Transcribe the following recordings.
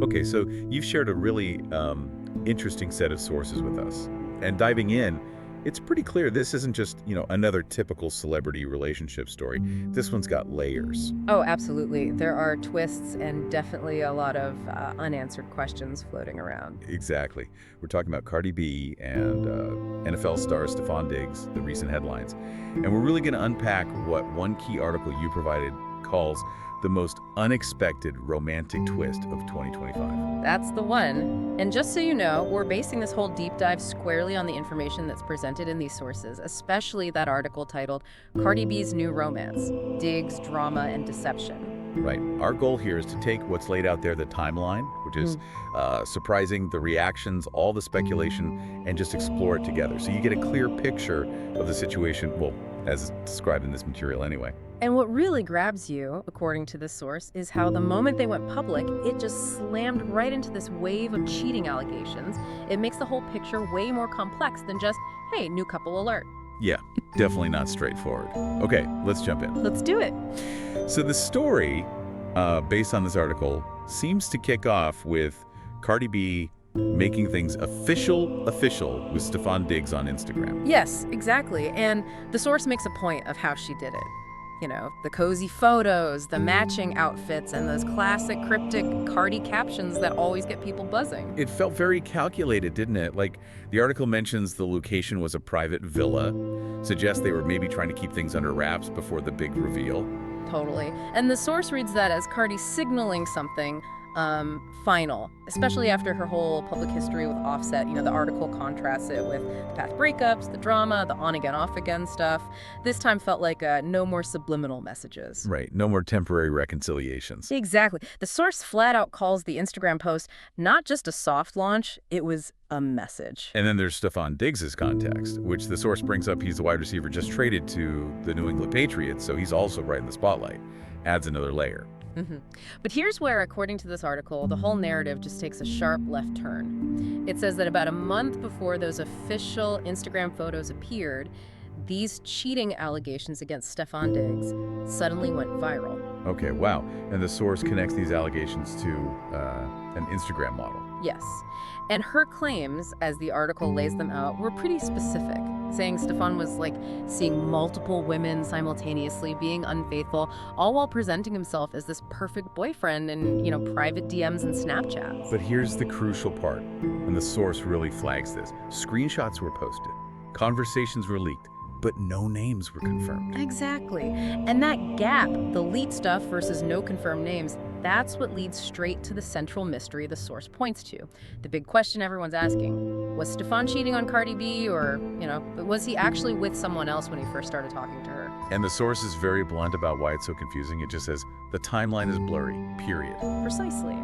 Okay, so you've shared a really interesting set of sources with us. And diving in, it's pretty clear this isn't just, another typical celebrity relationship story. This one's got layers. Oh, absolutely. There are twists and definitely a lot of unanswered questions floating around. Exactly. We're talking about Cardi B and NFL star Stefon Diggs, the recent headlines. And we're really going to unpack what one key article you provided calls the most unexpected romantic twist of 2025. That's the one. And just so you know, we're basing this whole deep dive squarely on the information that's presented in these sources, especially that article titled Cardi B's New Romance, Diggs, Drama, and Deception. Right. Our goal here is to take what's laid out there, the timeline, which is surprising, the reactions, all the speculation, and just explore it together. So you get a clear picture of the situation, well, as described in this material anyway. And what really grabs you, according to this source, is how the moment they went public, it just slammed right into this wave of cheating allegations. It makes the whole picture way more complex than just, hey, new couple alert. Yeah, definitely not straightforward. Okay, let's jump in. Let's do it. So the story, based on this article, seems to kick off with Cardi B making things official with Stefon Diggs on Instagram. Yes, exactly. And the source makes a point of how she did it. You know, the cozy photos, the matching outfits, and those classic cryptic Cardi captions that always get people buzzing. It felt very calculated, didn't it? Like, the article mentions the location was a private villa, suggests they were maybe trying to keep things under wraps before the big reveal. Totally. And the source reads that as Cardi signaling something final, especially after her whole public history with Offset. You know, the article contrasts it with the past breakups, the drama, the on-again, off-again stuff. This time felt like no more subliminal messages. Right, no more temporary reconciliations. Exactly. The source flat out calls the Instagram post not just a soft launch, it was a message. And then there's Stefon Diggs' context, which the source brings up. He's the wide receiver just traded to the New England Patriots, so he's also right in the spotlight. Adds another layer. But here's where, according to this article, the whole narrative just takes a sharp left turn. It says that about a month before those official Instagram photos appeared, these cheating allegations against Stefon Diggs suddenly went viral. Okay, wow. And the source connects these allegations to an Instagram model. Yes. And her claims, as the article lays them out, were pretty specific, saying Stefon was like seeing multiple women simultaneously, being unfaithful, all while presenting himself as this perfect boyfriend in, private DMs and Snapchats. But here's the crucial part, and the source really flags this. Screenshots were posted, conversations were leaked, but no names were confirmed. Exactly. And that gap, the leaked stuff versus no confirmed names, that's what leads straight to the central mystery the source points to. The big question everyone's asking, was Stefon cheating on Cardi B, or, was he actually with someone else when he first started talking to her? And the source is very blunt about why it's so confusing. It just says, the timeline is blurry, period. Precisely.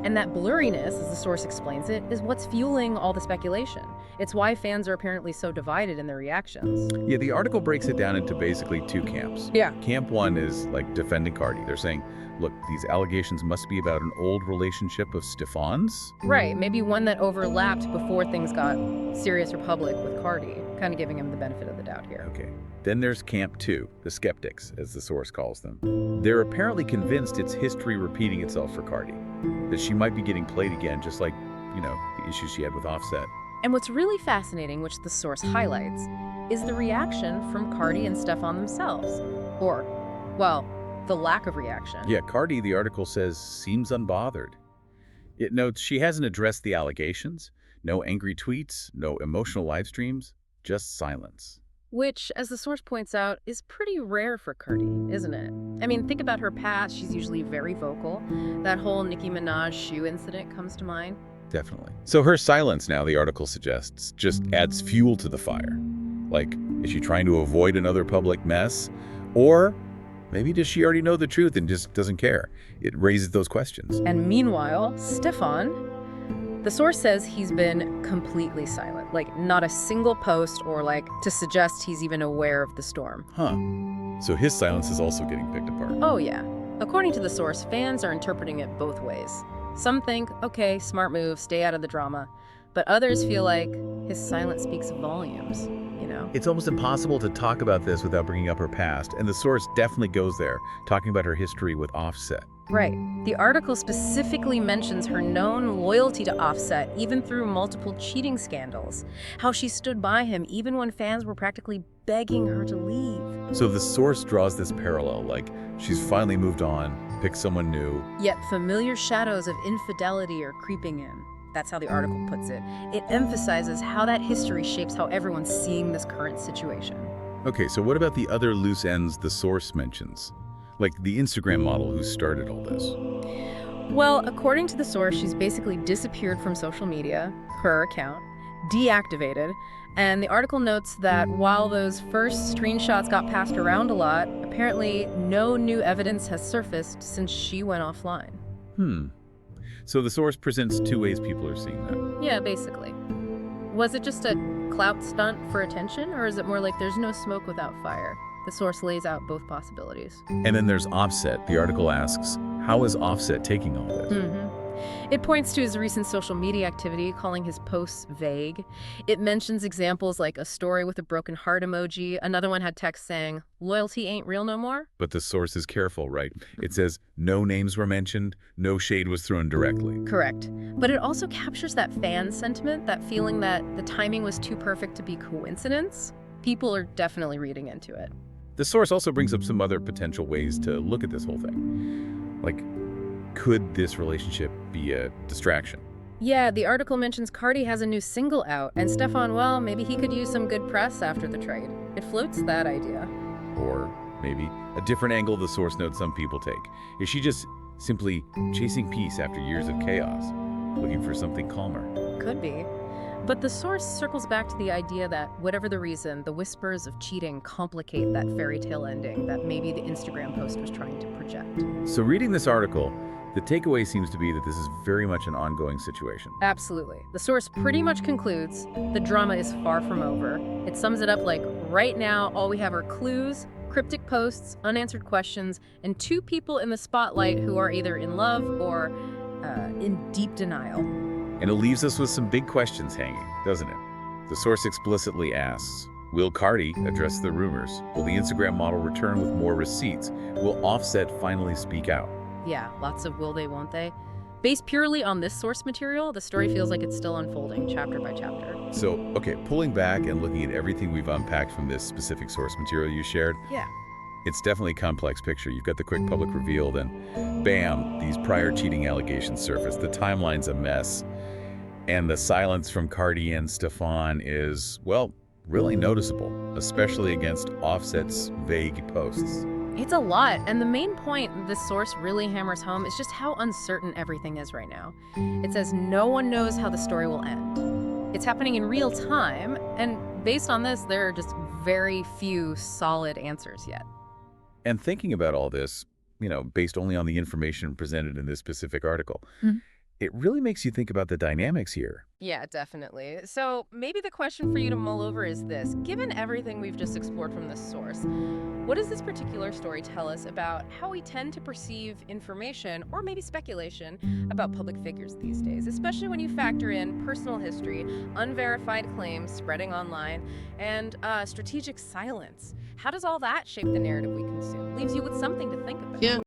And that blurriness, as the source explains it, is what's fueling all the speculation. It's why fans are apparently so divided in their reactions. Yeah, the article breaks it down into basically two camps. Yeah. Camp one is like defending Cardi. They're saying, look, these allegations must be about an old relationship of Stefon's. Right, maybe one that overlapped before things got serious or public with Cardi, kind of giving him the benefit of the doubt here. Okay. Then there's camp two, the skeptics, as the source calls them. They're apparently convinced it's history repeating itself for Cardi, that she might be getting played again, just like, the issues she had with Offset. And what's really fascinating, which the source highlights, is the reaction from Cardi and Stefon themselves. Or, well, the lack of reaction. Yeah, Cardi, the article says, seems unbothered. It notes she hasn't addressed the allegations, no angry tweets, no emotional live streams, just silence. Which, as the source points out, is pretty rare for Cardi, isn't it? I mean, think about her past. She's usually very vocal. That whole Nicki Minaj shoe incident comes to mind. Definitely. So her silence now, the article suggests, just adds fuel to the fire. Like, is she trying to avoid another public mess? Or maybe does she already know the truth and just doesn't care? It raises those questions. And meanwhile, Stefon, the source says he's been completely silent. Like, not a single post or to suggest he's even aware of the storm. Huh. So his silence is also getting picked apart. Oh, yeah. According to the source, fans are interpreting it both ways. Some think, okay, smart move, stay out of the drama. But others feel like his silence speaks volumes, It's almost impossible to talk about this without bringing up her past, and the source definitely goes there, talking about her history with Offset. Right. The article specifically mentions her known loyalty to Offset, even through multiple cheating scandals. How she stood by him even when fans were practically begging her to leave. So the source draws this parallel, like she's finally moved on, picked someone new. Yet familiar shadows of infidelity are creeping in. That's how the article puts it. It emphasizes how that history shapes how everyone's seeing this current situation. Okay, so what about the other loose ends the source mentions? Like the Instagram model who started all this. Well, according to the source, she's basically disappeared from social media, her account, deactivated, and the article notes that while those first screenshots got passed around a lot, apparently no new evidence has surfaced since she went offline. So the source presents two ways people are seeing that. Yeah, basically. Was it just a clout stunt for attention, or is it more like there's no smoke without fire? The source lays out both possibilities. And then there's Offset. The article asks, how is Offset taking all this? It points to his recent social media activity, calling his posts vague. It mentions examples like a story with a broken heart emoji. Another one had text saying, "Loyalty ain't real no more." But the source is careful, right? It says no names were mentioned, no shade was thrown directly. Correct. But it also captures that fan sentiment, that feeling that the timing was too perfect to be coincidence. People are definitely reading into it. The source also brings up some other potential ways to look at this whole thing. Like, could this relationship be a distraction? Yeah, the article mentions Cardi has a new single out, and Stefon, well, maybe he could use some good press after the trade. It floats that idea. Or maybe a different angle the source notes some people take. Is she just simply chasing peace after years of chaos, looking for something calmer? Could be. But the source circles back to the idea that whatever the reason, the whispers of cheating complicate that fairy tale ending that maybe the Instagram post was trying to project. So reading this article, the takeaway seems to be that this is very much an ongoing situation. Absolutely. The source pretty much concludes the drama is far from over. It sums it up like, right now, all we have are clues, cryptic posts, unanswered questions, and two people in the spotlight who are either in love or in deep denial. And it leaves us with some big questions hanging, doesn't it? The source explicitly asks, will Cardi address the rumors? Will the Instagram model return with more receipts? Will Offset finally speak out? Yeah, lots of will they, won't they. Based purely on this source material, the story feels like it's still unfolding chapter by chapter. So, okay, pulling back and looking at everything we've unpacked from this specific source material you shared, Yeah. it's definitely a complex picture. You've got the quick public reveal, then bam, these prior cheating allegations surface. The timeline's a mess. And the silence from Cardi and Stefon is, well, really noticeable, especially against Offset's vague posts. It's a lot, and the main point this source really hammers home is just how uncertain everything is right now. It says no one knows how the story will end. It's happening in real time, and based on this, there are just very few solid answers yet. And thinking about all this, based only on the information presented in this specific article, it really makes you think about the dynamics here. Yeah, definitely. So maybe the question for you to mull over is this. Given everything we've just explored from this source, what does this particular story tell us about how we tend to perceive information or maybe speculation about public figures these days, especially when you factor in personal history, unverified claims spreading online, and strategic silence? How does all that shape the narrative we consume? Leaves you with something to think about. Yeah.